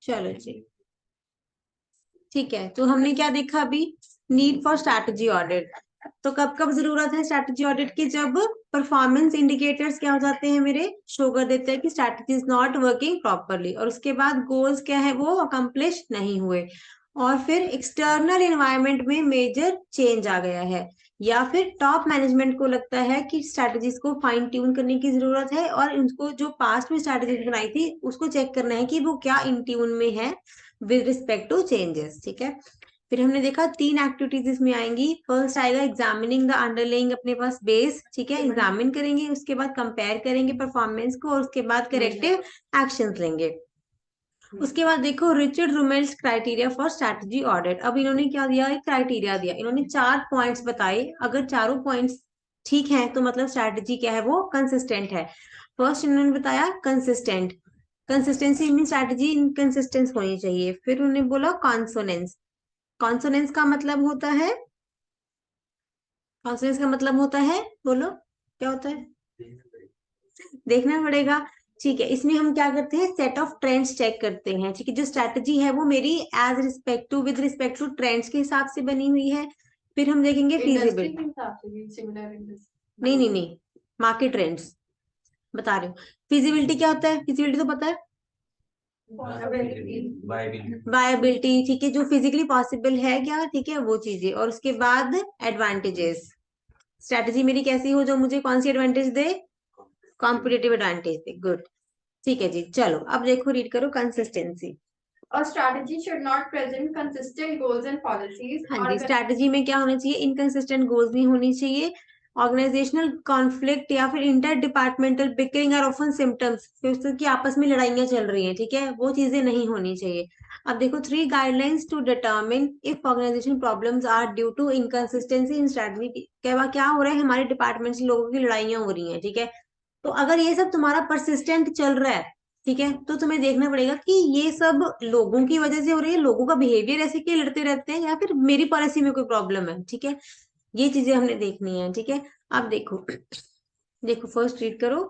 चलो जी, ठीक है। तो हमने क्या देखा अभी, नीड फॉर स्ट्रैटेजी ऑडिट। तो कब कब जरूरत है स्ट्रैटेजी ऑडिट की, जब परफॉर्मेंस इंडिकेटर्स क्या हो जाते हैं मेरे, शो कर देते हैं कि strategy is not working properly, और उसके बाद गोल्स क्या है वो अकम्प्लिश नहीं हुए, और फिर एक्सटर्नल एनवायरनमेंट में मेजर चेंज आ गया है, या फिर टॉप मैनेजमेंट को लगता है कि स्ट्रैटेजीज को फाइन ट्यून करने की जरूरत है, और उनको जो पास्ट में स्ट्रैटेजीज बनाई थी उसको चेक करना है कि वो क्या इन ट्यून में है विद रिस्पेक्ट टू चेंजेस। ठीक है। फिर हमने देखा तीन एक्टिविटीज इसमें आएंगी। फर्स्ट आएगा एग्जामिनिंग द अंडरलाइंग, अपने पास बेस, ठीक है, एग्जामिन करेंगे, उसके बाद कंपेयर करेंगे परफॉर्मेंस को, और उसके बाद करेक्टिव एक्शंस लेंगे। उसके बाद देखो Richard Rumelt's criteria for strategy audit. अब इन्होंने क्या दिया, एक क्राइटेरिया दिया, इन्होंने 4 पॉइंट्स बताए। अगर चारों पॉइंट्स ठीक हैं तो मतलब स्ट्रैटेजी क्या है वो कंसिस्टेंट है। फर्स्ट इन्होंने बताया consistent, consistency mean strategy inconsistence होनी चाहिए। फिर उन्होंने बोला कॉन्सोनेंस, कॉन्सोनेंस का मतलब होता है, कॉन्सोनेंस का मतलब होता है, बोलो क्या होता है, देखना पड़ेगा। ठीक है, इसमें हम क्या करते हैं, सेट ऑफ ट्रेंड्स चेक करते हैं। ठीक है, जो स्ट्रैटेजी है वो मेरी as respect to, with respect to trends के हिसाब से बनी हुई है। फिर हम देखेंगे फिजिबिलिटी, नहीं नहीं नहीं, मार्केट ट्रेंड्स बता रहे हो। फिजिबिलिटी क्या होता है, फिजिबिलिटी तो पता है, वायबिलिटी, ठीक है, जो फिजिकली पॉसिबल है क्या, ठीक है, वो चीजें। और उसके बाद एडवांटेजेस, स्ट्रैटेजी मेरी कैसी हो जो मुझे कौन सी एडवांटेज दे, कॉम्पिटेटिव एडवांटेज दे। गुड, ठीक है जी। चलो अब देखो, रीड करो consistency. A strategy should not present consistent goals and policies. हाँ जी, स्ट्रैटेजी में क्या होना चाहिए, इनकंसिस्टेंट गोल्स नहीं होनी चाहिए। ऑर्गेनाइजेशनल कॉन्फ्लिक्ट या फिर inter departmental bickering are often symptoms, की आपस में लड़ाइयां चल रही हैं, ठीक है, वो चीजें नहीं होनी चाहिए। अब देखो 3 guidelines to determine if organisation problems are due to inconsistency in strategy. क्या हो रहा है, हमारे डिपार्टमेंट से लोगों की लड़ाइयां हो रही हैं, ठीक है। तो अगर ये सब तुम्हारा परसिस्टेंट चल रहा है, ठीक है, तो तुम्हें देखना पड़ेगा कि ये सब लोगों की वजह से हो रही है, लोगों का बिहेवियर ऐसे क्यों लड़ते रहते हैं, या फिर मेरी पॉलिसी में कोई प्रॉब्लम है, ठीक है। ये चीजें हमने देखनी है, ठीक है। अब देखो, देखो फर्स्ट रीड करो।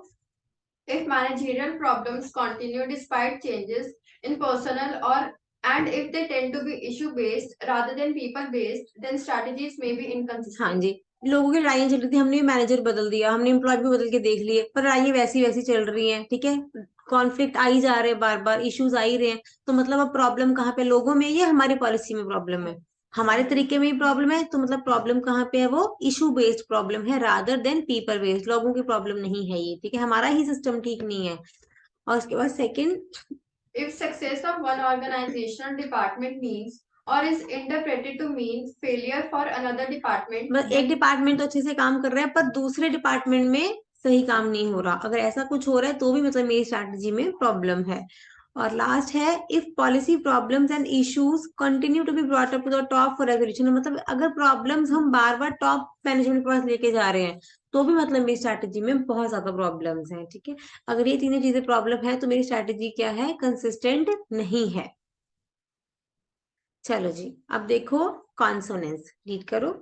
If managerial problems continue despite changes in personnel or and if they tend to be issue based rather than people based, then strategies may be inconsistent. हाँ जी, लोगों की लड़ाइयां चल रही थी, हमने मैनेजर बदल दिया, हमने एम्प्लॉय भी बदल के देख लिए, पर लड़ाइयां वैसी वैसी चल रही हैं, ठीक है। कॉन्फ्लिक्ट आ ही जा रहे हैं, बार बार इश्यूज आ ही रहे हैं। तो मतलब अब प्रॉब्लम कहाँ पे, लोगों में या हमारी पॉलिसी में प्रॉब्लम है, हमारे तरीके में ही प्रॉब्लम है। तो मतलब प्रॉब्लम कहाँ पे है, वो इशू बेस्ड प्रॉब्लम है रादर देन पीपल बेस्ड, लोगों की प्रॉब्लम नहीं है ये, ठीक है, हमारा ही सिस्टम ठीक नहीं है। और उसके बाद second, If success of one organizational department means or is interpreted to mean failure for another department, बस एक डिपार्टमेंट तो अच्छे से काम कर रहा है पर दूसरे डिपार्टमेंट में सही काम नहीं हो रहा, अगर ऐसा कुछ हो रहा है तो भी मतलब मेरी स्ट्रैटेजी में प्रॉब्लम है। और लास्ट है, if policy problems and issues continue to be brought up to the top for resolution, मतलब अगर प्रॉब्लम्स हम बार बार टॉप मैनेजमेंट के पास लेके जा रहे हैं तो भी मतलब मेरी स्ट्रैटेजी में बहुत ज्यादा प्रॉब्लम्स हैं, ठीक है। अगर ये तीनों चीजें प्रॉब्लम है तो मेरी स्ट्रैटेजी क्या है, कंसिस्टेंट नहीं है। चलो जी, अब देखो कॉन्सोनेंस, रीड करो।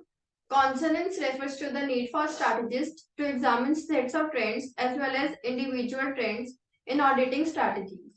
consonance refers to the need for strategists to examine sets of trends as well as individual trends in auditing strategies.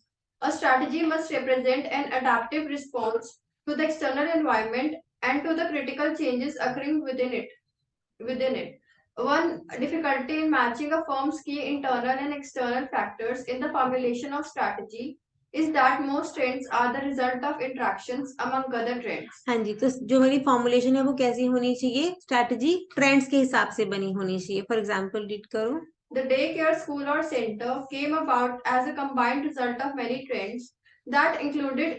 A strategy must represent an adaptive response to the external environment and to the critical changes occurring within it. One difficulty in matching a firm's key internal and external factors in the formulation of strategy is that most trends are the result of interactions among other trends. हाँ जी, तो जो मेरी formulation है वो कैसी होनी चाहिए, strategy trends के हिसाब से बनी होनी चाहिए। फॉर एग्जांपल रीड करो। The daycare school or center came about as a combined result of many trends that included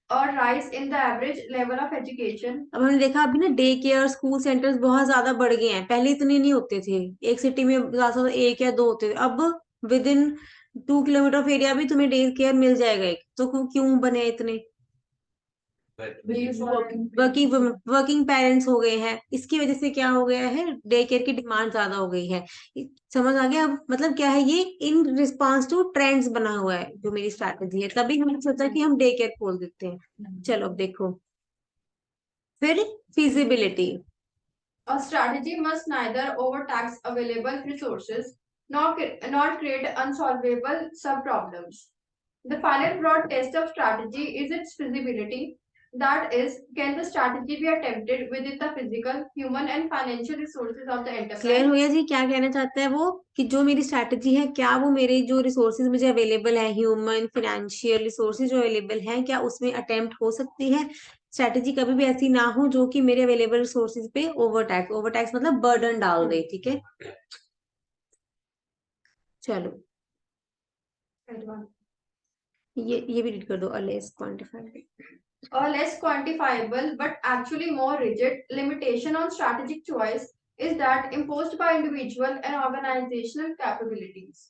a rise in the average level of education. अब हमने देखा अभी ना, डे केयर स्कूल सेंटर्स बहुत ज्यादा बढ़ गए हैं, पहले इतने नहीं होते थे, एक सिटी में ज्यादा से ज्यादा एक या दो होते थे, अब with in 2 kilometre of area भी तुम्हें डे केयर मिल जाएगा एक, तो क्यों बने इतने, वर्किंग वर्किंग पेरेंट्स हो गए हैं, इसकी वजह से क्या हो गया है, डे केयर की डिमांड ज्यादा हो गई है। समझ आ गया अब, मतलब क्या है ये, इन रिस्पॉन्स टू ट्रेंड्स बना हुआ है जो मेरी स्ट्रैटेजी है, तभी हमने सोचा कि हम डे केयर खोल देते हैं। चलो अब देखो, फिर feasibility. A strategy must neither overtax available resources nor create unsolvable subproblems. The final broad test of strategy is its feasibility. That is, can the strategy be attempted within the physical, human, and financial resources of the enterprise? Clear हो गया जी, क्या कहना चाहता है वो कि जो मेरी स्ट्रैटेजी है, क्या वो मेरे जो रिसोर्सेज मुझे अवेलेबल है, ह्यूमन फाइनेंशियल रिसोर्सेज जो अवेलेबल हैं, क्या उसमें अटेम्प्ट हो सकती है। स्ट्रैटेजी कभी भी ऐसी ना हो जो कि मेरे अवेलेबल रिसोर्सेज पे ओवर टैक्स मतलब बर्डन डाल दे। ठीक है, चलो ये भी रीड कर दो। Less quantified, A less quantifiable but actually more rigid limitation on strategic choice is that imposed by individual and organizational capabilities.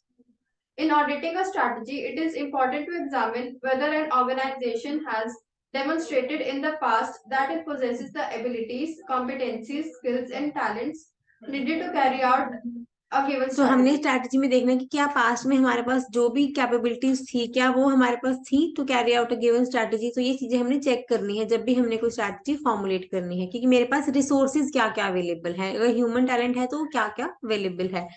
In auditing a strategy, it is important to examine whether an organization has demonstrated in the past that it possesses the abilities, competencies, skills, and talents needed to carry out a given तो हमने strategy. Strategy में देखना है कि क्या past में हमारे पास जो भी कैपेबिलिटीज थी, क्या वो हमारे पास थी to carry out a given strategy. तो ये चीजें हमने चेक करनी है जब भी हमने कोई स्ट्रैटेजी फॉर्मुलेट करनी है, क्योंकि मेरे पास रिसोर्सेज क्या क्या अवेलेबल है, अगर ह्यूमन टैलेंट है तो क्या क्या अवेलेबल है।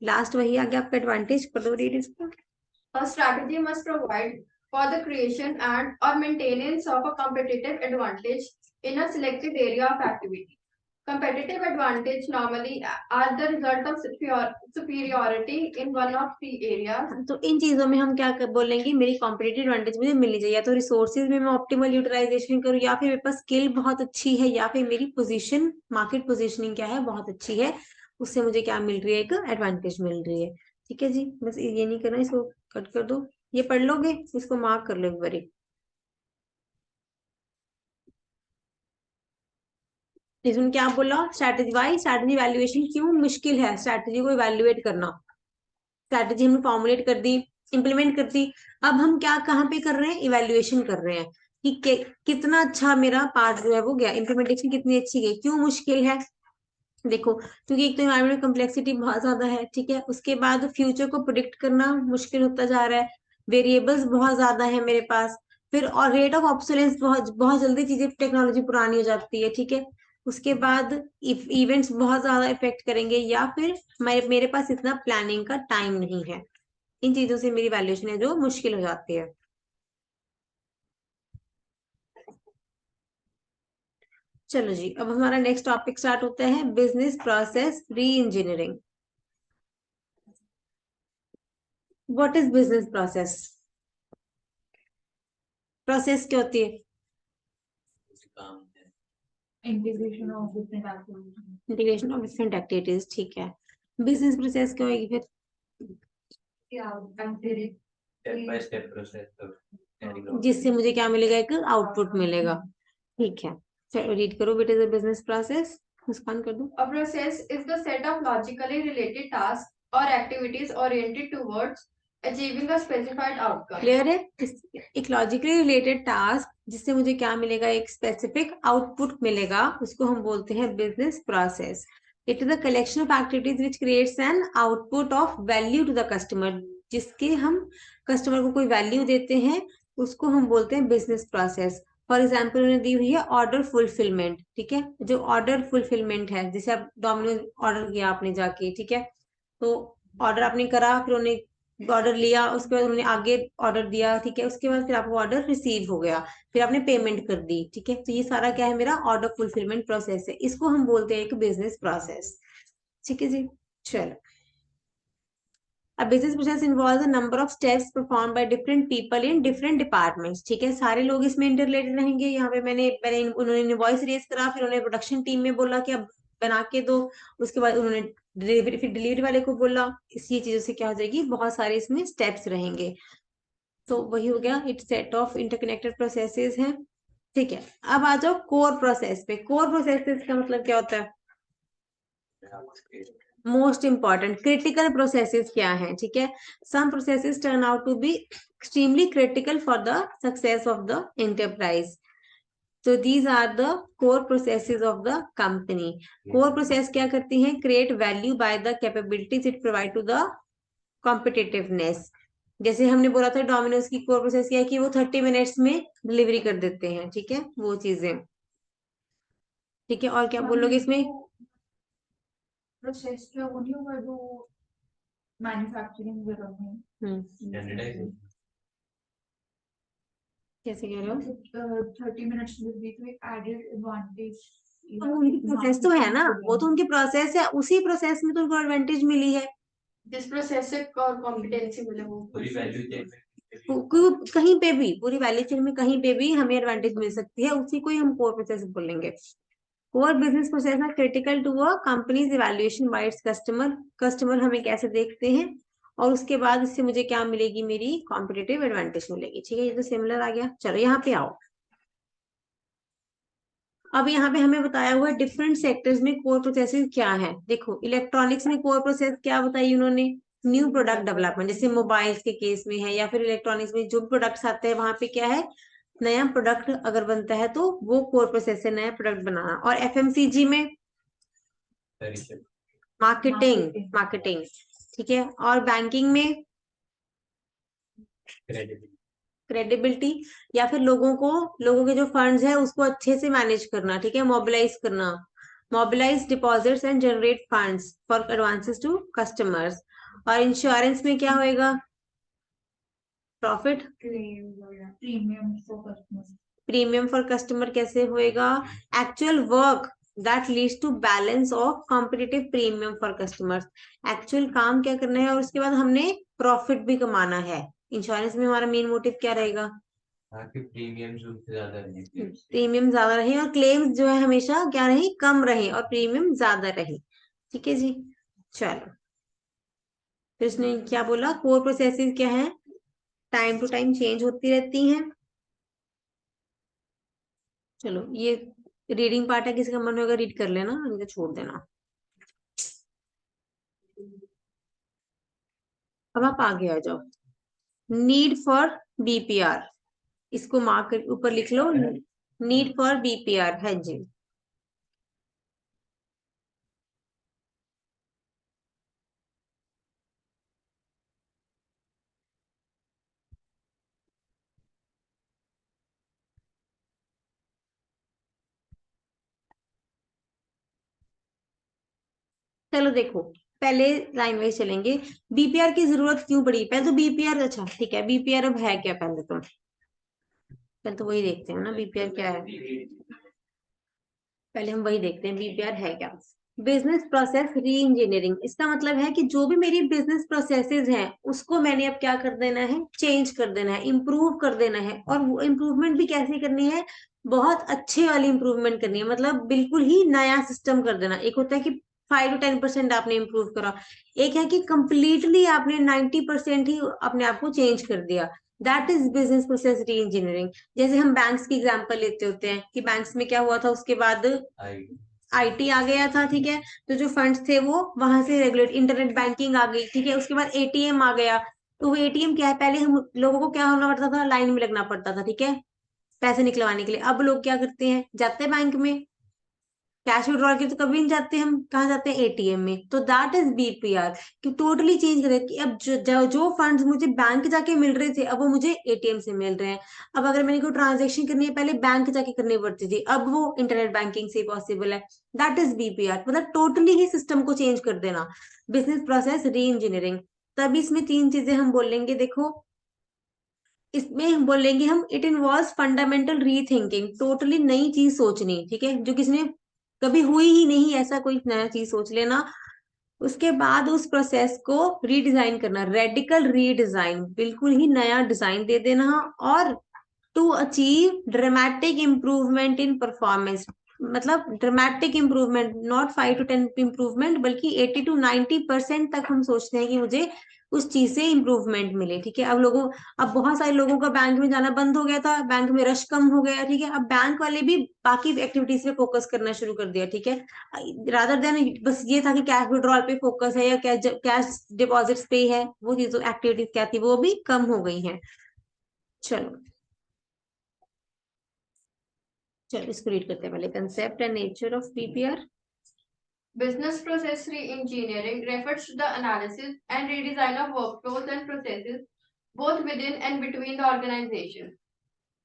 लास्ट वही आ गया आपका एडवांटेज, कर दो रीड इसको। A strategy must provide for the creation and or maintenance of a competitive advantage in a selected area of activity. Competitive advantage normally are the result of superiority in one of the areas. तो इन चीजों में हम क्या बोलेंगे, मेरी competitive advantage मुझे मिलनी चाहिए, या तो रिसोर्सेज में मैं ऑप्टिमल यूटिलाइजेशन करूँ, या फिर मेरे पास स्किल बहुत अच्छी है, या फिर मेरी पोजीशन मार्केट पोजीशनिंग क्या है बहुत अच्छी है, उससे मुझे क्या मिल रही है, एक एडवांटेज मिल रही है। ठीक है जी, बस ये नहीं करना, इसको कट कर दो। ये पढ़ लोगे, इसको मार्क कर लो एक बारी। इसमें क्या बोला, स्ट्रैटेजी वाई स्ट्रैटेजी वैल्यूएशन क्यों मुश्किल है स्ट्रैटेजी को इवेल्युएट करना। स्ट्रैटेजी हमने फॉर्मुलेट कर दी, इम्प्लीमेंट कर दी, अब हम क्या कहाँ पे कर रहे हैं, इवेल्युएशन कर रहे हैं कि कितना अच्छा मेरा पार्ट जो है वो गया, इम्प्लीमेंटेशन कितनी अच्छी गई, क्यों मुश्किल है। देखो, क्योंकि एक तो एनवायरमेंट में कम्प्लेक्सिटी बहुत ज्यादा है, ठीक है, उसके बाद फ्यूचर को प्रिडिक्ट करना मुश्किल होता जा रहा है, वेरिएबल्स बहुत ज्यादा है मेरे पास, फिर और रेट ऑफ ऑब्सोलेंस बहुत बहुत जल्दी चीजें टेक्नोलॉजी पुरानी हो जाती है। ठीक है, उसके बाद इवेंट्स बहुत ज्यादा इफेक्ट करेंगे, या फिर मेरे पास इतना प्लानिंग का टाइम नहीं है। इन चीजों से मेरी वैल्यूएशन है जो मुश्किल हो जाती है। चलो जी, अब हमारा नेक्स्ट टॉपिक स्टार्ट होता है, बिजनेस प्रोसेस री engineering. What is business process, process क्या होती है, Integration of different activities. Integration of different activities. ठीक है, बिजनेस प्रोसेस क्या होगी फिर, Yeah, and there is step by step process जिससे मुझे क्या मिलेगा, एक आउटपुट मिलेगा। ठीक है, चलो रीड करो, what is a business process, Muskan कर दो। a process is the set of logically related tasks or activities oriented towards achieving a specified outcome. Clear है, एक लॉजिकली रिलेटेड टास्क जिससे मुझे क्या मिलेगा, एक स्पेसिफिक आउटपुट मिलेगा, उसको हम बोलते हैं business process. It is the collection of activities which creates an output of value to the customer, जिसके हम कस्टमर को कोई वैल्यू देते हैं, उसको हम बोलते हैं बिजनेस प्रोसेस। फॉर एग्जाम्पल उन्होंने दी हुई है ऑर्डर फुलफिलमेंट। ठीक है, जो ऑर्डर फुलफिलमेंट है, जैसे आप डोमिनोज ऑर्डर किया आपने जाके, ठीक है, तो ऑर्डर आपने करा, फिर उन्हें ऑर्डर लिया, उसके बाद उन्होंने आगे ऑर्डर दिया, ठीक है, उसके बाद फिर आपको ऑर्डर रिसीव हो गया, फिर आपने पेमेंट कर दी। ठीक है, तो ये सारा क्या है, मेरा ऑर्डर फुलफिलमेंट प्रोसेस है, इसको हम बोलते हैं एक बिजनेस प्रोसेस। ठीक है जी, चलो। A business process involves a number of steps performed by different people in different departments. ठीक है, सारे लोग इसमें इंटरलेटेड रहेंगे। यहाँ पे मैंने उन्होंने इनवॉइस रेज करा, फिर उन्होंने प्रोडक्शन टीम में बोला कि अब बना के दो, उसके बाद उन्होंने डिलीवरी, फिर डिलीवरी वाले को बोला। इसी चीजों से क्या हो जाएगी, बहुत सारे इसमें स्टेप्स रहेंगे। तो वही हो गया, it set of interconnected processes हैं। ठीक है, अब आ जाओ कोर प्रोसेस पे। कोर प्रोसेसेस का मतलब क्या होता है, मोस्ट इंपॉर्टेंट क्रिटिकल प्रोसेसेस क्या हैं। ठीक है, some processes turn out to be extremely critical for the success of the enterprise. तो these are the core processes of the company. Core process क्या करती हैं, create value by the capabilities it provide to the competitiveness. जैसे हमने बोला था Domino's की core process क्या है कि वो 30 मिनट्स में डिलीवरी कर देते हैं। ठीक है, वो चीजें। ठीक है, और क्या बोलोगे इसमें, प्रोसेस क्या होनी होगा जो मैन्युफैक्चरिंग वगैरह में हम्म, स्टैंडर्डाइजेशन कैसे कह रहे हो? 30 minutes will be the added advantage. अब उनकी प्रोसेस तो है ना, वो तो उनकी प्रोसेस है, उसी प्रोसेस में तो उनको एडवांटेज मिली है। जिस प्रोसेस से और कॉम्पिटेंसी मिले वो पूरी वैल्यू चेन कहीं पे भी, पूरी वैल्यू चेन में कहीं पे भी हमें एडवांटेज मिल सकती है, उसी को ही हम कोर प्रोसेस बोलेंगे। Core business process are critical to a company's evaluation by its customer. Customer हमें कैसे देखते हैं, और उसके बाद इससे मुझे क्या मिलेगी, मेरी कॉम्पिटिटिव एडवांटेज मिलेगी। ठीक है, ये तो सिमिलर आ गया। चलो यहाँ पे आओ। अब यहाँ पे हमें बताया हुआ है डिफरेंट सेक्टर्स में कोर प्रोसेसेस क्या है। देखो, इलेक्ट्रॉनिक्स में कोर प्रोसेस क्या बताई उन्होंने, न्यू प्रोडक्ट डेवलपमेंट, जैसे मोबाइल्स के केस में है, या फिर इलेक्ट्रॉनिक्स में जो प्रोडक्ट्स आते हैं वहां पे क्या है, नया प्रोडक्ट अगर बनता है तो वो कोर प्रोसेस है, नया प्रोडक्ट बनाना। और एफएमसीजी में मार्केटिंग, मार्केटिंग। ठीक है, और बैंकिंग में क्रेडिबिलिटी, या फिर लोगों के जो फंड्स है उसको अच्छे से मैनेज करना। ठीक है, मोबिलाइज करना, mobilise deposits and generate funds for advances to customers. और इंश्योरेंस में क्या होएगा, प्रॉफिट प्रीमियम फॉर कस्टमर कैसे होएगा, actual work that leads to balance of competitive premium for customers. Actual काम क्या करना है और उसके बाद हमने प्रॉफिट भी कमाना है। इंश्योरेंस में हमारा मेन मोटिव क्या रहेगा, प्रीमियम ज्यादा रहे, प्रीमियम ज्यादा रहे, और क्लेम्स जो है हमेशा क्या रहे, कम रहे, और प्रीमियम ज्यादा रहे। ठीक है जी। चलो, फिर इसने क्या बोला, कोर प्रोसेसेस क्या है, टाइम टू टाइम चेंज होती रहती हैं। चलो, ये रीडिंग पार्ट है, किसी का मन होगा रीड कर लेना, नहीं तो छोड़ देना। अब आप आगे आ जाओ। नीड फॉर बीपीआर, इसको मार्क कर ऊपर लिख लो, नीड फॉर बीपीआर है जी। चलो देखो, पहले लाइन वाइज चलेंगे। बीपीआर की जरूरत क्यों पड़ी, पहले तो बीपीआर, अच्छा ठीक है, बीपीआर अब है क्या, पहले तो वही देखते हैं ना, बीपीआर क्या है, पहले हम वही देखते हैं बीपीआर है क्या। बिजनेस प्रोसेस री इंजीनियरिंग, इसका मतलब है कि जो भी मेरी बिजनेस प्रोसेसेस हैं उसको मैंने अब क्या कर देना है, चेंज कर देना है, इम्प्रूव कर देना है। और वो इम्प्रूवमेंट भी कैसे करनी है, बहुत अच्छे वाली इम्प्रूवमेंट करनी है, मतलब बिल्कुल ही नया सिस्टम कर देना। एक होता है कि 5 to 10% आपने इम्प्रूव करा, एक है कि कंप्लीटली आपने 90% ही अपने आप को चेंज कर दिया। दैट इज बिजनेस प्रोसेस री इंजीनियरिंग। जैसे हम बैंक्स की एग्जांपल लेते होते हैं कि बैंक्स में क्या हुआ था, उसके बाद आईटी आ गया था। ठीक है, तो जो फंड्स थे वो वहां से रेगुलेट, इंटरनेट बैंकिंग आ गई। ठीक है, उसके बाद एटीएम आ गया। तो वो एटीएम क्या है, पहले हम लोगों को क्या होना पड़ता था, लाइन में लगना पड़ता था। ठीक है, पैसे निकलवाने के लिए। अब लोग क्या करते हैं, जाते हैं बैंक में, कैश विड्रॉल के तो कभी नहीं जाते, हम कहाँ जाते हैं, एटीएम में। तो दैट इज बीपीआर, कि टोटली चेंज करे कि अब जो फंड्स मुझे बैंक जाके मिल रहे थे अब वो मुझे एटीएम से मिल रहे हैं। अब अगर मैंने कोई ट्रांजेक्शन करनी है, पहले बैंक जाके करनी पड़ती थी, अब वो इंटरनेट बैंकिंग से पॉसिबल है। दैट इज बीपीआर, मतलब टोटली ही सिस्टम को चेंज कर देना, बिजनेस प्रोसेस री इंजीनियरिंग। तभी इसमें 3 चीजें हम बोलेंगे। देखो, इसमें हम बोलेंगे, हम it involve fundamental rethinking, totally नई चीज सोचनी। ठीक है, जो किसी ने कभी हुई ही नहीं, ऐसा कोई नया चीज सोच लेना। उसके बाद उस प्रोसेस को रीडिजाइन करना, रेडिकल रीडिजाइन, बिल्कुल ही नया डिजाइन दे देना। और to achieve dramatic improvement in performance, मतलब dramatic improvement, not 5 to 10 improvement, बल्कि 80 to 90% तक हम सोचते हैं कि मुझे उस चीज से इम्प्रूवमेंट मिले। ठीक है, अब बहुत सारे लोगों का बैंक में जाना बंद हो गया था, बैंक में रश कम हो गया। ठीक है, अब बैंक वाले भी बाकी एक्टिविटीज पे फोकस करना शुरू कर दिया। ठीक है, रादर देन बस ये था कि कैश विड्रॉल पे फोकस है या कैश डिपॉजिट्स पे है, वो चीजों एक्टिविटीज क्या थी वो भी कम हो गई हैं। चलो चलो, इसको रीड करते हैं पहले, concept and nature of PPR. Business process re-engineering refers to the analysis and redesign of workflows and processes both within and between the organization.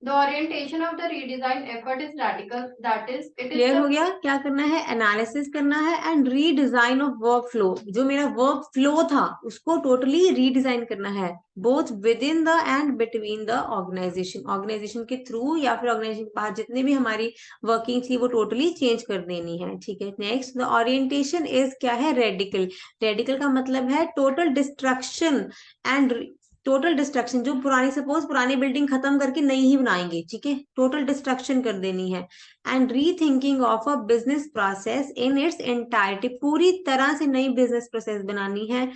The orientation of the redesign effort is radical. That is, it is clear हो the गया? क्या करना है? Analysis करना है and redesign of work flow. जो मेरा work flow था उसको टोटली रीडिजाइन करना है, both within the and between the organisation. Organisation के थ्रू या फिर ऑर्गेनाइजेशन के बाहर जितनी भी हमारी वर्किंग थी वो टोटली चेंज कर देनी है। ठीक है, नेक्स्ट द ओरिएंटेशन इज क्या है? रेडिकल। रेडिकल का मतलब है total destruction and total destruction. जो पुरानी, सपोज पुरानी बिल्डिंग खत्म करके नई ही बनाएंगे, ठीक है, टोटल डिस्ट्रक्शन कर देनी है। And rethinking of a business process in its entirety. पूरी तरह से नई बिजनेस प्रोसेस बनानी है,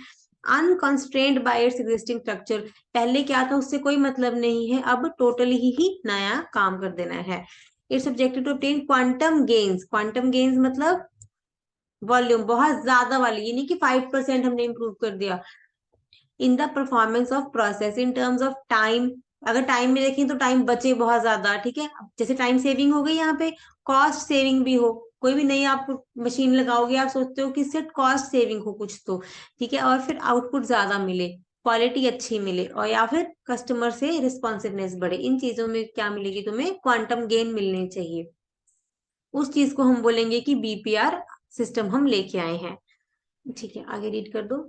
अनकंस्ट्रेन्ड बाय इट्स एग्जिस्टिंग स्ट्रक्चर। पहले क्या था उससे कोई मतलब नहीं है, अब टोटली ही नया काम कर देना है। Its objective to obtain quantum gains. Quantum gains मतलब वॉल्यूम बहुत ज्यादा वाली, ये नहीं कि 5% हमने इंप्रूव कर दिया। In the performance of process in terms of time. अगर टाइम में देखें तो टाइम बचे बहुत ज्यादा, ठीक है, जैसे टाइम सेविंग हो गई, यहाँ पे कॉस्ट सेविंग भी हो। कोई भी नई आप मशीन लगाओगे, आप सोचते हो कि इससे कॉस्ट सेविंग हो कुछ तो, ठीक है, और फिर आउटपुट ज्यादा मिले, क्वालिटी अच्छी मिले, और या फिर कस्टमर से रिस्पॉन्सिवनेस बढ़े। इन चीजों में क्या मिलेगी तुम्हें? क्वांटम गेन मिलनी चाहिए। उस चीज को हम बोलेंगे कि बीपीआर सिस्टम हम लेके आए हैं। ठीक है, आगे रीड कर दो।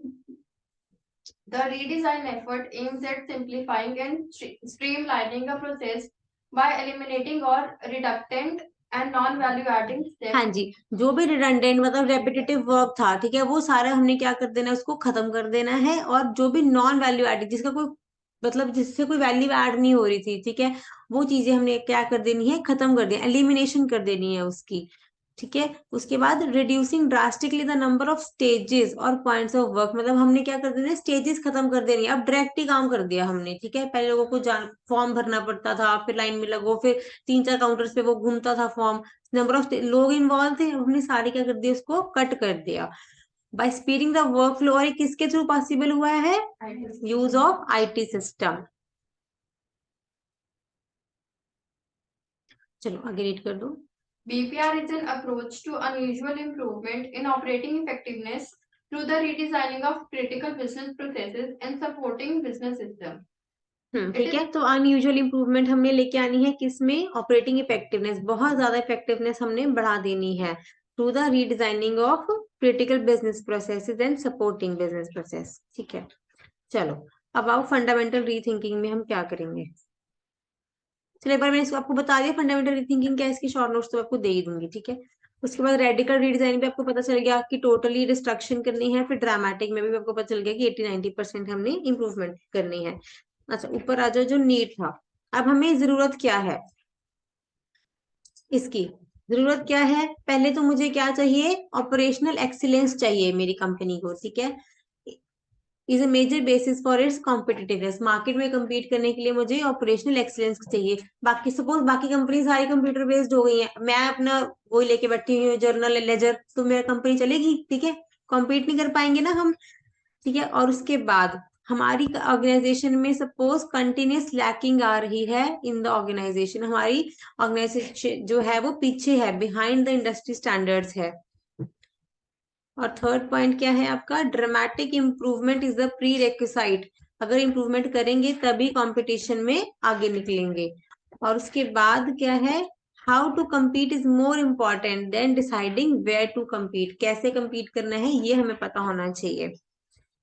The redesign effort aims at simplifying and streamlining a process by eliminating or reductant and non-value adding steps. हाँ जी, जो भी रिडंडेंट मतलब रेपिटेटिव वर्क था, ठीक है, वो सारा हमने क्या कर देना है? उसको खत्म कर देना है। और जो भी नॉन वैल्यू एडेड, जिसका कोई मतलब जिससे कोई वैल्यू ऐड नहीं हो रही थी, ठीक है, वो चीजें हमने क्या कर देनी है? खत्म कर देनी, एलिमिनेशन कर देनी है उसकी। ठीक है, उसके बाद reducing drastically the number of stages और पॉइंट्स ऑफ वर्क। मतलब हमने क्या कर देना है? स्टेजेस खत्म कर देनी है, अब डायरेक्ट ही काम कर दिया हमने। ठीक है, पहले लोगों को फॉर्म भरना पड़ता था, फिर लाइन में लगो, फिर 3-4 काउंटर्स पे वो घूमता था फॉर्म, नंबर ऑफ लोग इन्वॉल्व थे, हमने सारे क्या कर दिया? उसको कट कर दिया by speeding the work flow. और ये किसके थ्रू पॉसिबल हुआ है? Use of IT system. चलो आगे रीड कर दो। BPR is an approach to unusual improvement in operating effectiveness through the redesigning of critical business processes and supporting business system. ठीक है, तो अनयूजुअल इंप्रूवमेंट हमने लेके आनी है किसमें? ऑपरेटिंग इफेक्टिवनेस, बहुत ज्यादा इफेक्टिवनेस हमने बढ़ा देनी है through the redesigning of critical business processes and supporting business process. ठीक है, चलो अब आओ फंडामेंटल रीथिंकिंग में हम क्या करेंगे। चलो एक बार मैंने इसको आपको बता दिया फंडामेंटल रीथिंकिंग क्या है, इसकी शॉर्ट नोट्स तो आपको दे ही दूंगी। ठीक है, उसके बाद रेडिकल रीडिजाइन पे आपको पता चल गया कि टोटली डिस्ट्रक्शन करनी है, फिर ड्रामेटिक में भी आपको पता चल गया कि 80-90% हमने इंप्रूवमेंट करनी है। अच्छा, ऊपर आ जाओ, जो नीड था, अब हमें जरूरत क्या है इसकी? जरूरत क्या है? पहले तो मुझे क्या चाहिए? ऑपरेशनल एक्सीलेंस चाहिए मेरी कंपनी को। ठीक है, is a major basis for its competitiveness. Market में कम्पीट करने के लिए मुझे ऑपरेशनल एक्सीलेंस चाहिए। बाकी सपोज बाकी कंपनी सारी कंप्यूटर बेस्ड हो गई है, मैं अपना वो लेके बैठी हुई हूँ जर्नल लेजर, तो मेरा कंपनी चलेगी? ठीक है, कॉम्पीट नहीं कर पाएंगे ना हम। ठीक है, और उसके बाद हमारी ऑर्गेनाइजेशन में सपोज कंटिन्यूस लैकिंग आ रही है इन द ऑर्गेनाइजेशन, हमारी ऑर्गेनाइजेशन जो है वो पीछे है, बिहाइंड द इंडस्ट्री स्टैंडर्ड्स है। और थर्ड पॉइंट क्या है आपका? Dramatic improvement is the prerequisite. अगर इंप्रूवमेंट करेंगे तभी कंपटीशन में आगे निकलेंगे। और उसके बाद क्या है? How to compete is more important than deciding where to compete। कैसे compete करना है ये हमें पता होना चाहिए।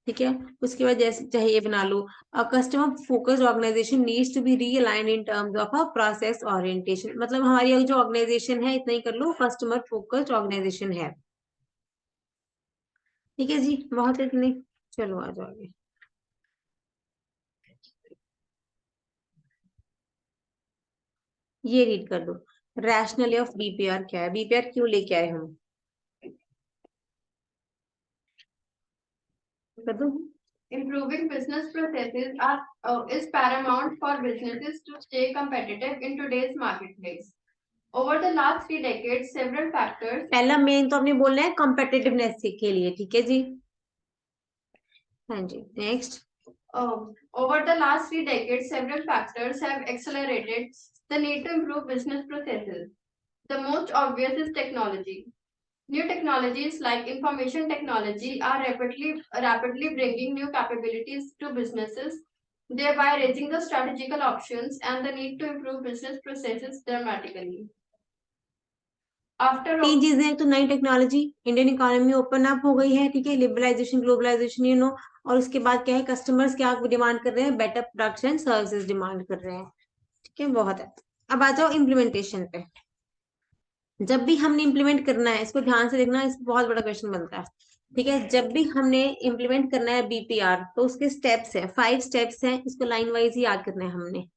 ठीक है, उसके बाद जैसे चाहिए बना लो, a customer focused organization needs to be realigned in terms of a process orientation. मतलब हमारी जो ऑर्गेनाइजेशन है, इतना ही कर लो, कस्टमर फोकस्ड ऑर्गेनाइजेशन है। ठीक है जी, बहुत इतने, चलो आ जाओ आगे। ये रीड कर दो, रैशनली ऑफ बीपीआर क्या है? बीपीआर क्यों लेके आए हम? कर दो। Improving business processes is paramount for businesses to stay competitive in today's marketplace. Over the last 3 decades, several factors. पहला मेन तो आपने बोलना है कॉम्पिटिटिवनेस के लिए। ठीक है जी, हाँ जी, next. Over the last 3 decades, several factors have accelerated the need to improve business processes. The most obvious is technology. New technologies like information technology are rapidly bringing new capabilities to businesses thereby raising the strategical options and the need to improve business processes dramatically. After तीन all, चीजें, तो नई technology, Indian economy open up हो गई है, ठीक है, liberalisation, globalisation, और उसके बाद क्या है, कस्टमर्स क्या डिमांड कर रहे हैं, better products and services demand कर रहे हैं, ठीक है, बहुत है। अब आ जाओ इम्प्लीमेंटेशन पे। जब भी हमने इम्प्लीमेंट करना है, इसको ध्यान से देखना, इस बहुत बड़ा क्वेश्चन बनता है, ठीक है। जब भी हमने इम्प्लीमेंट करना है बीपीआर, तो उसके स्टेप्स है, 5 स्टेप्स हैं, इसको लाइन वाइज ही याद करना है हमने,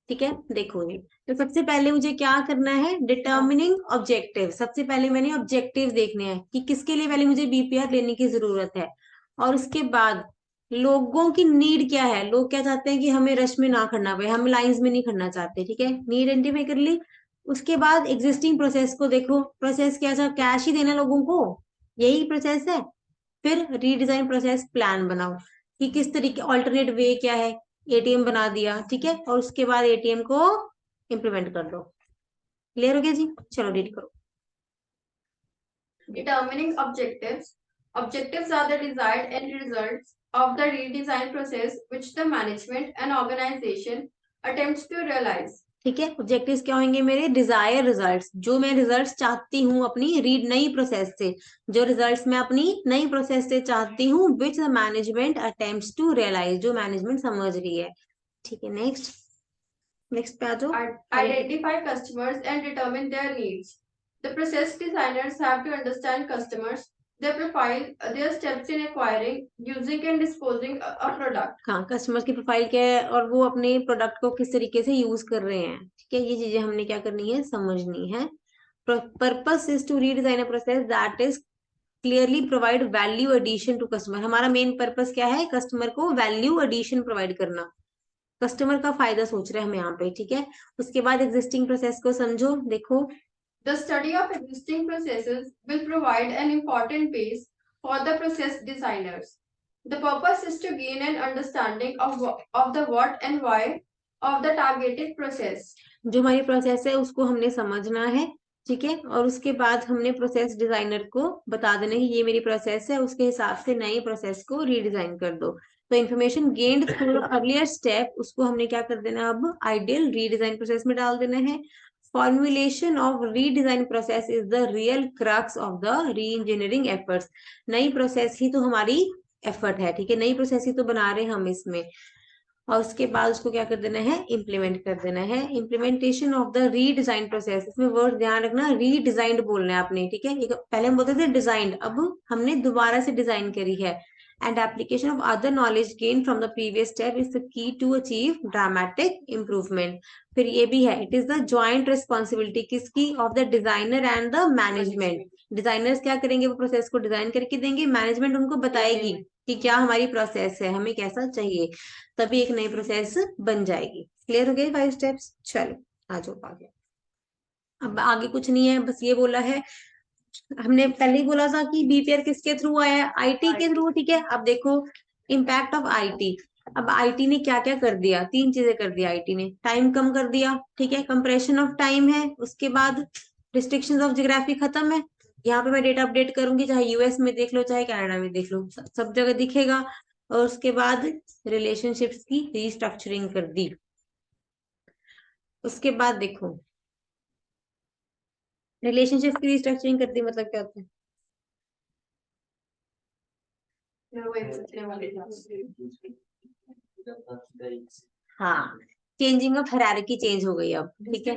ठीक है। देखो जी, तो सबसे पहले मुझे क्या करना है, डिटर्मिनिंग ऑब्जेक्टिव। सबसे पहले मैंने ऑब्जेक्टिव देखने हैं कि किसके लिए पहले मुझे बीपीआर लेने की जरूरत है, और उसके बाद लोगों की नीड क्या है, लोग क्या चाहते हैं कि हमें रश में ना खड़ना पड़े, हम लाइंस में नहीं खड़ना चाहते, ठीक है, नीड आइडेंटिफाई कर ली। उसके बाद एग्जिस्टिंग प्रोसेस को देखो, प्रोसेस क्या था, कैश ही देना लोगों को, यही प्रोसेस है। फिर रीडिजाइन प्रोसेस प्लान बनाओ कि किस तरीके, ऑल्टरनेट वे क्या है, एटीएम बना दिया, ठीक है, और उसके बाद एटीएम को इम्प्लीमेंट कर दो। क्लियर हो गया जी, चलो रीड करो। determining objectives. Objectives are the desired end results of the redesign process which the management and organization attempts to realize. ठीक है, ऑब्जेक्टिव्स क्या होंगे मेरे, डिजायर रिजल्ट्स, जो मैं रिजल्ट्स चाहती हूँ अपनी रीड नई प्रोसेस से, जो रिजल्ट्स मैं अपनी नई प्रोसेस से चाहती हूँ, which the management attempts to realise, जो मैनेजमेंट समझ रही है, ठीक है। नेक्स्ट, नेक्स्ट पे आ जाओ। Identify customers and determine their needs. The process designers have to understand customers, their profile, their steps in acquiring, using and disposing a product. हाँ, customers की प्रोफाइल क्या है और वो अपने प्रोडक्ट को किस तरीके से यूज कर रहे हैं, ठीक है, ये चीजें हमने क्या करनी है, समझनी है। Purpose is to redesign a process that is clearly provide value addition to customer. हमारा मेन पर्पस क्या है, कस्टमर को वैल्यू एडिशन प्रोवाइड करना, कस्टमर का फायदा सोच रहे हैं हम यहाँ पे, ठीक है। उसके बाद एग्जिस्टिंग प्रोसेस को समझो, देखो। The study of existing processes will provide an important base for the process designers. The purpose is to gain an understanding of the what and why of the targeted process. जो हमारी process है उसको हमने समझना है, ठीक है, और उसके बाद हमने प्रोसेस डिजाइनर को बता देना है ये मेरी प्रोसेस है, उसके हिसाब से नई प्रोसेस को रीडिजाइन कर दो। तो information gained through earlier step, उसको हमने क्या कर देना, अब आइडियल रीडिजाइन प्रोसेस में डाल देना है। Formulation of redesign process is the real crux of the री इंजीनियरिंग एफर्ट्स। नई प्रोसेस ही तो हमारी एफर्ट है, ठीक है, नई प्रोसेस ही तो बना रहे हैं हम इसमें, और उसके बाद उसको क्या कर देना है, इम्प्लीमेंट कर देना है। Implementation of the redesign process, इसमें वर्ड ध्यान रखना, रीडिजाइंड बोलना है आपने, ठीक है, पहले हम बोलते थे डिजाइंड, अब हमने दोबारा से डिजाइन करी है। And application of other knowledge gain from the previous step is the key to achieve dramatic improvement. फिर ये भी है, it is the joint responsibility किसकी, of the designer and the management. Designers क्या करेंगे, वो प्रोसेस को डिजाइन करके देंगे, मैनेजमेंट उनको बताएगी कि क्या हमारी प्रोसेस है, हमें कैसा चाहिए, तभी एक नई प्रोसेस बन जाएगी। क्लियर हो गए 5 स्टेप्स, चलो आ जाओ आगे। अब आगे कुछ नहीं है, बस ये बोला है, हमने पहले ही बोला था कि बीपीआर किसके थ्रू आया है, आईटी के थ्रू, ठीक है। अब देखो इम्पैक्ट ऑफ आईटी। अब आईटी ने क्या क्या कर दिया, 3 चीजें कर दिया आईटी ने, टाइम कम कर दिया, ठीक है, कंप्रेशन ऑफ टाइम है, उसके बाद रिस्ट्रिक्शंस ऑफ ज्योग्राफी खत्म है, यहाँ पे मैं डेटा अपडेट करूंगी, चाहे यूएस में देख लो चाहे कनाडा में देख लो, सब जगह दिखेगा। और उसके बाद रिलेशनशिप्स की रीस्ट्रक्चरिंग कर दी। उसके बाद देखो रिलेशनशिप की रीस्ट्रक्चरिंग कर दी, मतलब क्या होता है, हाँ, चेंजिंग ऑफ हायरार्की चेंज हो गई अब, ठीक है।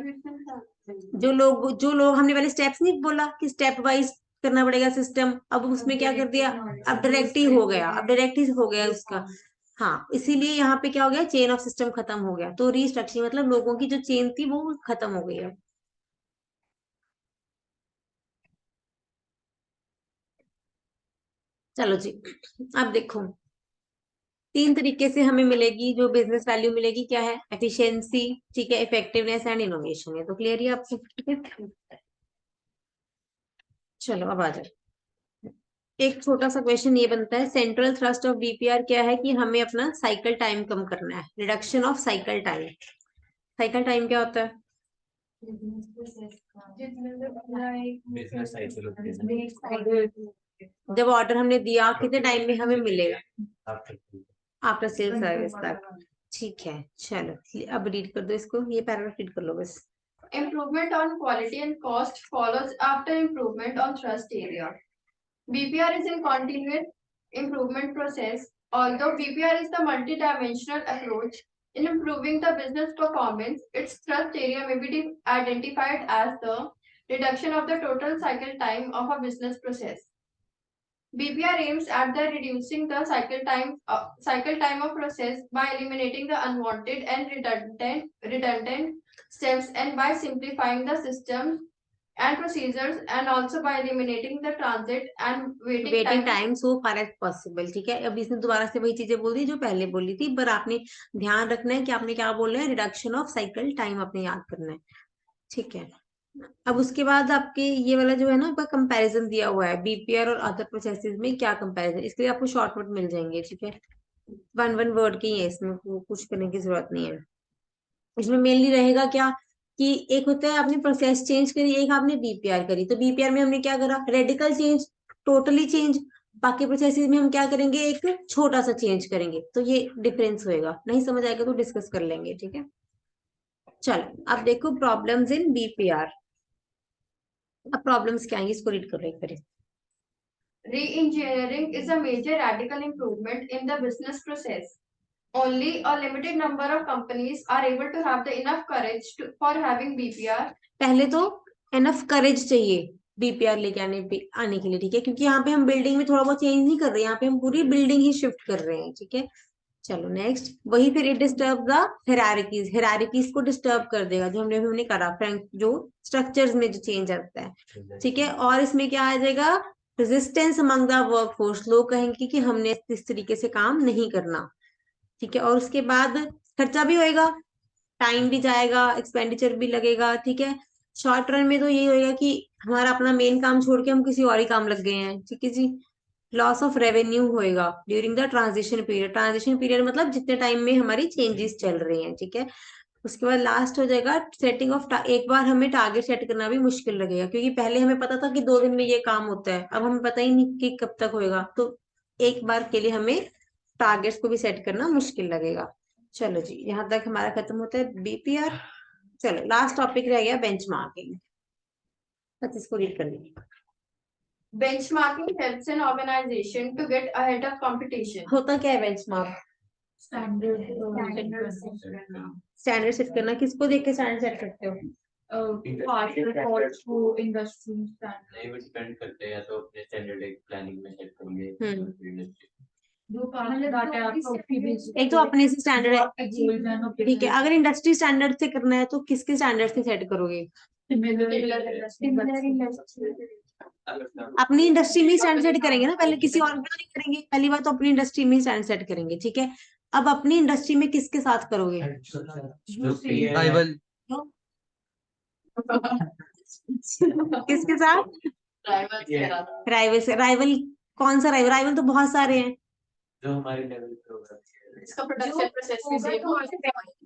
जो लोग हमने पहले स्टेप्स नहीं बोला कि स्टेप वाइज करना पड़ेगा सिस्टम, अब उसमें क्या कर दिया, अब डायरेक्ट ही हो गया, अब डायरेक्ट ही हो गया उसका। हाँ, इसीलिए यहाँ पे क्या हो गया, चेन ऑफ सिस्टम खत्म हो गया, तो रीस्ट्रक्चरिंग मतलब लोगों की जो चेन थी वो खत्म हो गई है। चलो जी, अब देखो 3 तरीके से हमें मिलेगी जो बिजनेस वैल्यू मिलेगी, क्या है, एफिशिएंसी, ठीक है, इफेक्टिवनेस एंड इनोवेशन है, तो क्लियर ही आपको, ठीक है। चलो अब आ जाए, एक छोटा सा क्वेश्चन ये बनता है, सेंट्रल थ्रस्ट ऑफ बीपीआर क्या है कि हमें अपना साइकिल टाइम कम करना है, reduction of cycle time. Cycle time क्या होता है, बिजनेस साइकिल होती है ना, जब ऑर्डर हमने दिया कितने टाइम में हमें मिलेगा, आफ्टर आफ्टर सेल सर्विस तक, ठीक है, चलो अब रीड कर दो इसको, ये पैराग्राफ रीड कर लो बस। Improvement on quality and cost follows after improvement on thrust area. BPR is in continuous improvement process. Although BPR is the multi-dimensional approach in improving the business performance, its thrust area may be identified as the reduction of the total cycle time of a business process. BPR aims at the reducing the cycle time of process by eliminating the unwanted and redundant steps, and by simplifying the systems and procedures, and also by eliminating the transit and waiting time so far as possible. ठीक है, अब इसने दोबारा से वही चीजें बोल दी जो पहले बोली थी, पर आपने ध्यान रखना है कि आपने क्या बोल रहे हैं, रिडक्शन ऑफ साइकिल टाइम आपने याद करना है। ठीक है, अब उसके बाद आपके ये वाला जो है ना, आपका कंपैरिजन दिया हुआ है बीपीआर और अदर प्रोसेसेस में क्या कंपैरिजन, इसके लिए आपको शॉर्टकट मिल जाएंगे। ठीक है, वन वन वर्ड की है, इसमें कुछ करने की जरूरत नहीं है। इसमें मेनली रहेगा क्या कि एक होता है आपने प्रोसेस चेंज करी, एक आपने बीपीआर करी। तो बीपीआर में हमने क्या करा, रेडिकल चेंज, टोटली चेंज। बाकी प्रोसेसेस में हम क्या करेंगे, एक छोटा सा चेंज करेंगे। तो ये डिफरेंस होएगा, नहीं समझ आएगा तो डिस्कस कर लेंगे। ठीक है, चलो अब देखो प्रॉब्लम्स इन बीपीआर। अब प्रॉब्लम्स क्या है इसको रीड करो एक बार। Re-engineering is a major radical improvement in the business process. Only a limited number of companies are able to have the enough courage for having BPR. पहले तो enough करेज चाहिए BPR लेके आने के लिए। ठीक है, क्योंकि यहाँ पे हम बिल्डिंग में थोड़ा बहुत चेंज नहीं कर रहे, यहाँ पे हम पूरी बिल्डिंग ही शिफ्ट कर रहे हैं। ठीक है, चलो नेक्स्ट, वही फिर इट डिस्टर्ब द हिरारिकीज, हिरारिकीज को डिस्टर्ब कर देगा, जो हमने करा फ्रैंक, जो स्ट्रक्चर्स में जो चेंज आता है। ठीक है, और इसमें क्या आ जाएगा, रेजिस्टेंस अमंग द वर्कफोर्स, लोग कहेंगे कि हमने इस तरीके से काम नहीं करना। ठीक है, और उसके बाद खर्चा भी होएगा, टाइम भी जाएगा, एक्सपेंडिचर भी लगेगा। ठीक है, शॉर्ट रन में तो यही होएगा कि हमारा अपना मेन काम छोड़ के हम किसी और ही काम लग गए हैं। ठीक है जी, लॉस ऑफ रेवेन्यू होएगा during the transition period. Transition period मतलब जितने टाइम में हमारी चेंजेस चल रही हैं। ठीक है, उसके बाद लास्ट हो जाएगा सेटिंग ऑफ, एक बार हमें टारगेट सेट करना भी मुश्किल लगेगा, क्योंकि पहले हमें पता था कि 2 दिन में ये काम होता है, अब हमें पता ही नहीं कि कब तक होएगा। तो एक बार के लिए हमें टारगेट्स को भी सेट करना मुश्किल लगेगा। चलो जी, यहाँ तक हमारा खत्म होता है बीपीआर। चलो लास्ट टॉपिक रह गया बेंचमार्किंग, बस इसको रीड कर लीजिए। Benchmarking helps an organization to get ahead of competition. होता क्या है बेंचमार्क? स्टैंडर्ड सेट करना। किसको देख के स्टैंडर्ड सेट करते हो? डिपेंड करते हैं, या तो अपने स्टैंडर्ड एक प्लानिंग में सेट करेंगे। एक तो अपने से स्टैंडर्ड है, ठीक है। अगर इंडस्ट्री स्टैंडर्ड से करना है तो किसके स्टैंडर्ड से सेट करोगे? अपनी इंडस्ट्री में स्टैंड सेट करेंगे ना, पहले किसी और का नहीं करेंगे। पहली बात तो अपनी इंडस्ट्री में स्टैंड सेट करेंगे। ठीक है, अब अपनी इंडस्ट्री में किसके साथ करोगे? राइवल। किसके साथ? राइवल से। राइवल कौन सा राइवल? राइवल तो बहुत सारे हैं। जो हमारे लेवल पे होगा, इसका production process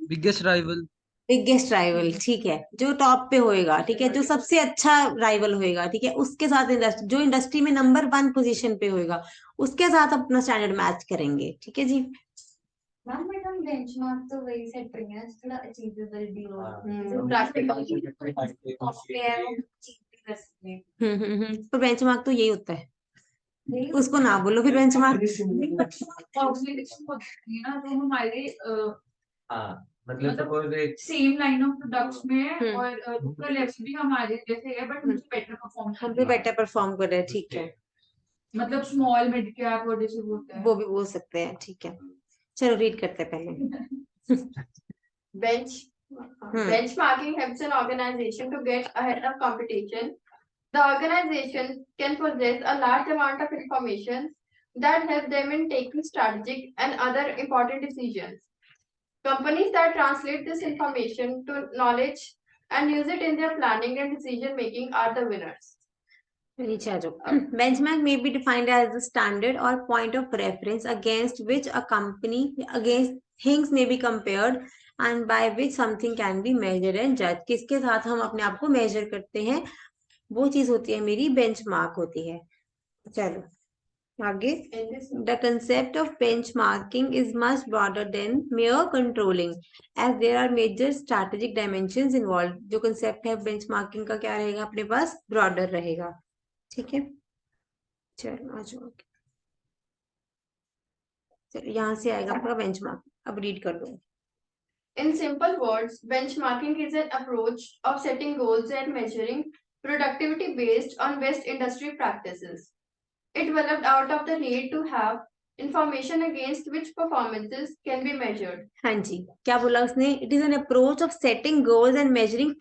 biggest rival. Biggest rival, ठीक है, जो टॉप पे होएगा। ठीक है, जो सबसे अच्छा राइवल होएगा। ठीक है, उसके साथ इंडस्ट्री, जो इंडस्ट्री में नंबर 1 पोजीशन पे होएगा, उसके साथ अपना स्टैंडर्ड मैच करेंगे। ठीक है जी, मैम बट हम बेंचमार्क तो वही सेट करेंगे ना, थोड़ा अचीवेबल भी हो, तो बेंचमार्क तो यही होता है, उसको ना बोलो फिर बेंचमार्क। हाँ मतलब सपोज एक सेम लाइन ऑफ प्रोडक्ट्स में और उसका लेवल भी हमारे जैसे है, बट हमसे बेटर परफॉर्म हम भी बेटर परफॉर्म कर रहे हैं। ठीक है, मतलब स्मॉल मिड कैप और जैसे बोलते हैं वो भी बोल सकते हैं। ठीक है, चलो रीड करते हैं पहले। Benchmarking helps an organization to get ahead of competition. The organization can possess a large amount of information that help them in taking strategic and other important decisions. Companies that translate this information to knowledge and use it in their planning and decision making are the winners. नीचे आ जाओ। Benchmark may be defined as the standard or point of reference against which a company, against things may be compared and by which something can be measured and judged. किसके साथ हम अपने आप को major करते हैं, वो चीज होती है मेरी बेंचमार्क होती है। चलो आगे, In this, the concept of benchmarking is much broader than mere controlling as there are major strategic dimensions involved. जो concept है benchmarking का क्या रहेगा अपने पास, broader रहेगा, ठीक है। चलो आ जाओ, चलो यहाँ से आएगा आपका benchmark, अब रीड कर दो। in simple words, benchmarking is an approach of setting goals and measuring productivity based on best industry practices. It developed out of the need to have information against which performances can be measured. हाँ जी, क्या बोला उसने, it is an approach of setting goals and measuring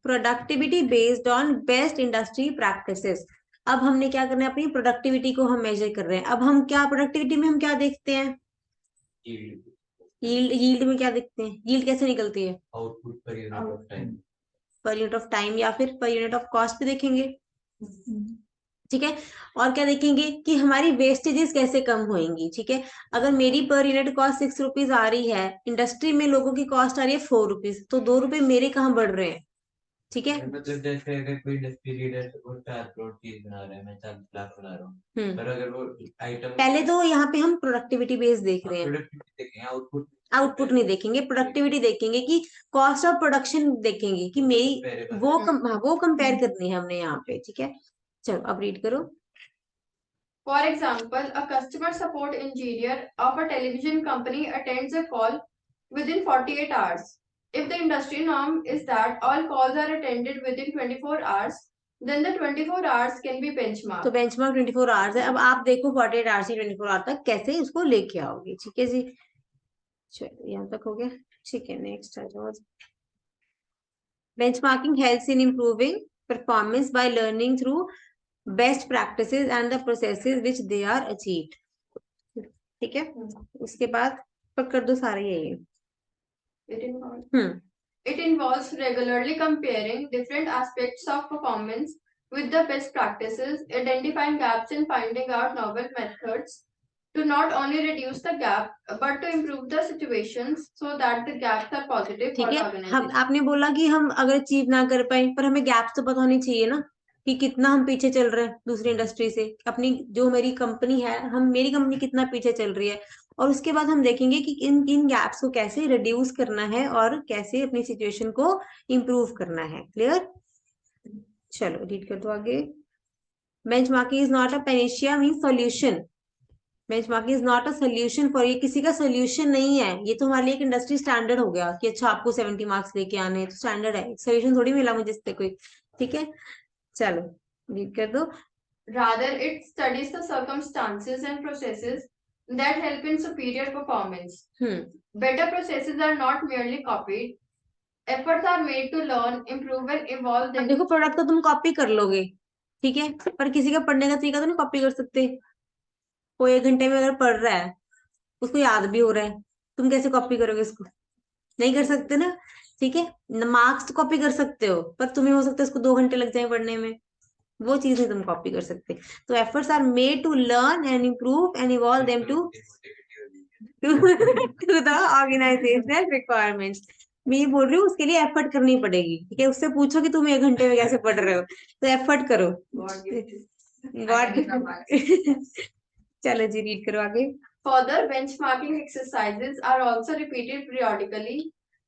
productivity based on best industry practices. अब हमने क्या करना है, अपनी प्रोडक्टिविटी को हम मेजर कर रहे हैं। अब हम क्या प्रोडक्टिविटी में हम क्या देखते हैं, यील्ड में क्या देखते हैं, यील्ड कैसे निकलती है, output per unit of time, per unit of time या फिर पर यूनिट ऑफ कॉस्ट भी देखेंगे, ठीक है। और क्या देखेंगे कि हमारी वेस्टेजेस कैसे कम होंगी, ठीक है। अगर मेरी पर यूनिट कॉस्ट 6 रुपीज आ रही है, इंडस्ट्री में लोगों की कॉस्ट आ रही है 4 रुपीज, तो 2 रुपए मेरे कहाँ बढ़ रहे हैं, ठीक है। मतलब जैसे अगर कोई इंडस्ट्री लीडर वो 4 करोड़ चीज बना रहा है, मैं 40 लाख बना रहा हूँ, पर अगर वो आइटम, पहले तो यहाँ पे हम प्रोडक्टिविटी बेस देख रहे हैं, प्रोडक्टिविटी देखेंगे, आउटपुट नहीं देखेंगे, प्रोडक्टिविटी देखेंगे कि कॉस्ट ऑफ प्रोडक्शन देखेंगे कि मेरी वो कंपेयर करनी है हमने यहाँ पे, ठीक है। चलो अब रीड करो। For example, a customer support engineer of a television company attends a call within 48 hours. If the industry norm is that all calls are attended within 24 hours, then the 24 hours can be benchmarked. तो benchmark 24 hours है। अब आप देखो 48 hours से 24 our तक कैसे इसको लेके आओगे, ठीक है जी। चलो यहाँ तक हो गया, ठीक है। नेक्स्ट आ जाओ। Benchmarking helps in improving performance by learning through best practices and the processes which they are achieved, ठीक है। उसके बाद पकड़ दो सारे ये। It involves regularly comparing different aspects of performance with the best practices, identifying gaps and finding out novel methods to not only reduce the gap but to improve the situations so that the gaps are positive for ठीक the है। organization. हम आपने बोला कि हम अगर achieve ना कर पाए, पर हमें गैप्स तो पता होनी चाहिए ना कि कितना हम पीछे चल रहे हैं दूसरी इंडस्ट्री से, अपनी जो मेरी कंपनी है, मेरी कंपनी कितना पीछे चल रही है। और उसके बाद हम देखेंगे कि इन गैप्स को कैसे रिड्यूस करना है और कैसे अपनी सिचुएशन को इम्प्रूव करना है। क्लियर? चलो रीड कर दो आगे। Benchmarking is not a Panacea mean solution. Benchmarking is not a solution for, ये किसी का सोल्यूशन नहीं है, ये तो हमारे लिए एक इंडस्ट्री स्टैंडर्ड हो गया कि अच्छा आपको 70 मार्क्स लेके आने हैं, तो स्टैंडर्ड है, सोल्यूशन थोड़ी मिला मुझे इससे कोई, ठीक है। चलो रीड कर दो। Rather, it studies the circumstances and processes that help in superior performance. Better processes are not merely copied. Efforts are made to learn, improve, and evolve अब them. देखो प्रोडक्ट तो तुम कॉपी कर लोगे, ठीक है, पर किसी का पढ़ने का तरीका तो नहीं कॉपी कर सकते। कोई 1 घंटे में अगर पढ़ रहा है, उसको याद भी हो रहा है, तुम कैसे कॉपी करोगे उसको? नहीं कर सकते ना, ठीक है। मार्क्स तो कॉपी कर सकते हो, पर तुम्हें हो सकता है उसको 2 घंटे लग जाए पढ़ने में, वो चीज नहीं तुम कॉपी कर सकते। तो efforts are made to learn and improve and evolve them to the organisational requirements. मैं ये बोल रही हूँ उसके लिए एफर्ट करनी पड़ेगी, ठीक है। उससे पूछो कि तुम 1 घंटे में कैसे पढ़ रहे हो, तो एफर्ट करो। चलो जी रीड करो आगे। Further, benchmarking exercises are also repeated periodically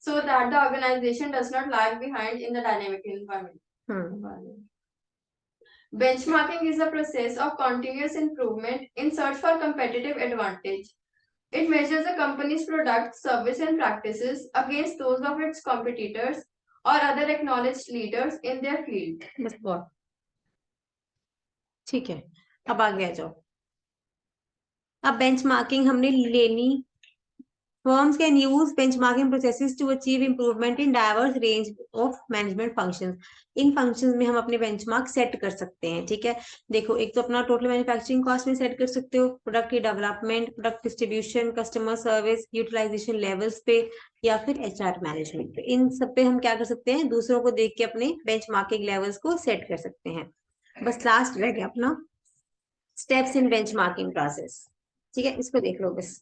so that the organization does not lag behind in the dynamic environment. Benchmarking is a process of continuous improvement in search for competitive advantage. It measures a company's product, service, and practices against those of its competitors or other acknowledged leaders in their field. बस बहुत ठीक है। अब आगे आ जाओ। अब benchmarking हमने लेनी। Firms can use benchmarking processes to achieve improvement in diverse range of management functions. In functions में हम अपने benchmark set कर सकते हैं, ठीक है। देखो, एक तो अपना total manufacturing cost में set कर सकते हो, प्रोडक्ट की development, product distribution, customer service, utilisation levels पे, या फिर HR मैनेजमेंट पे। इन सब पे हम क्या कर सकते हैं, दूसरों को देख के अपने बेंचमार्किंग लेवल्स को सेट कर सकते हैं। बस लास्ट रह गया अपना स्टेप्स इन बेंचमार्किंग प्रोसेस, ठीक है। इसको देख लो बस।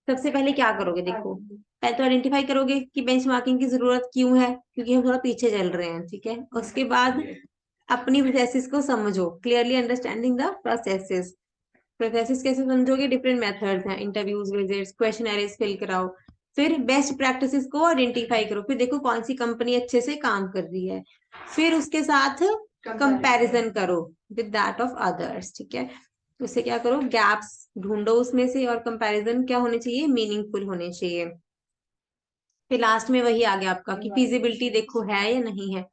सबसे पहले क्या करोगे, देखो पहले तो आइडेंटिफाई करोगे कि बेंचमार्किंग की जरूरत क्यों है, क्योंकि हम थोड़ा पीछे चल रहे हैं, ठीक है। उसके बाद अपनी प्रोसेसेस को समझो, clearly understanding the processes. Processes कैसे समझोगे? डिफरेंट मेथड्स हैं, इंटरव्यूज, विजिट्स, क्वेश्चनरीज फिल कराओ, फिर बेस्ट प्रैक्टिसेस को आइडेंटिफाई करो, फिर देखो कौन सी कंपनी अच्छे से काम कर रही है, फिर उसके साथ कंपैरिजन करो विद दैट ऑफ अदर्स। ठीक है, उससे क्या करो, गैप्स ढूंढो उसमें से, और कंपैरिजन क्या होने चाहिए? मीनिंगफुल होने चाहिए। फिर लास्ट में वही आ गया आपका कि फिजिबिलिटी देखो है या नहीं है,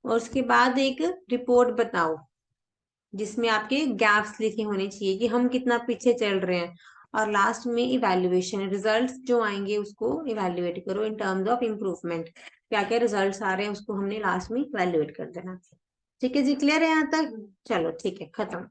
और उसके बाद एक रिपोर्ट बताओ जिसमें आपके गैप्स लिखे होने चाहिए कि हम कितना पीछे चल रहे हैं, और लास्ट में इवैल्यूएशन, रिजल्ट्स जो आएंगे उसको इवैल्यूएट करो इन टर्म्स ऑफ इम्प्रूवमेंट। क्या क्या रिजल्ट्स आ रहे हैं उसको हमने लास्ट में इवैल्यूएट कर देना। ठीक है जी, क्लियर है यहाँ तक? चलो ठीक है, खत्म।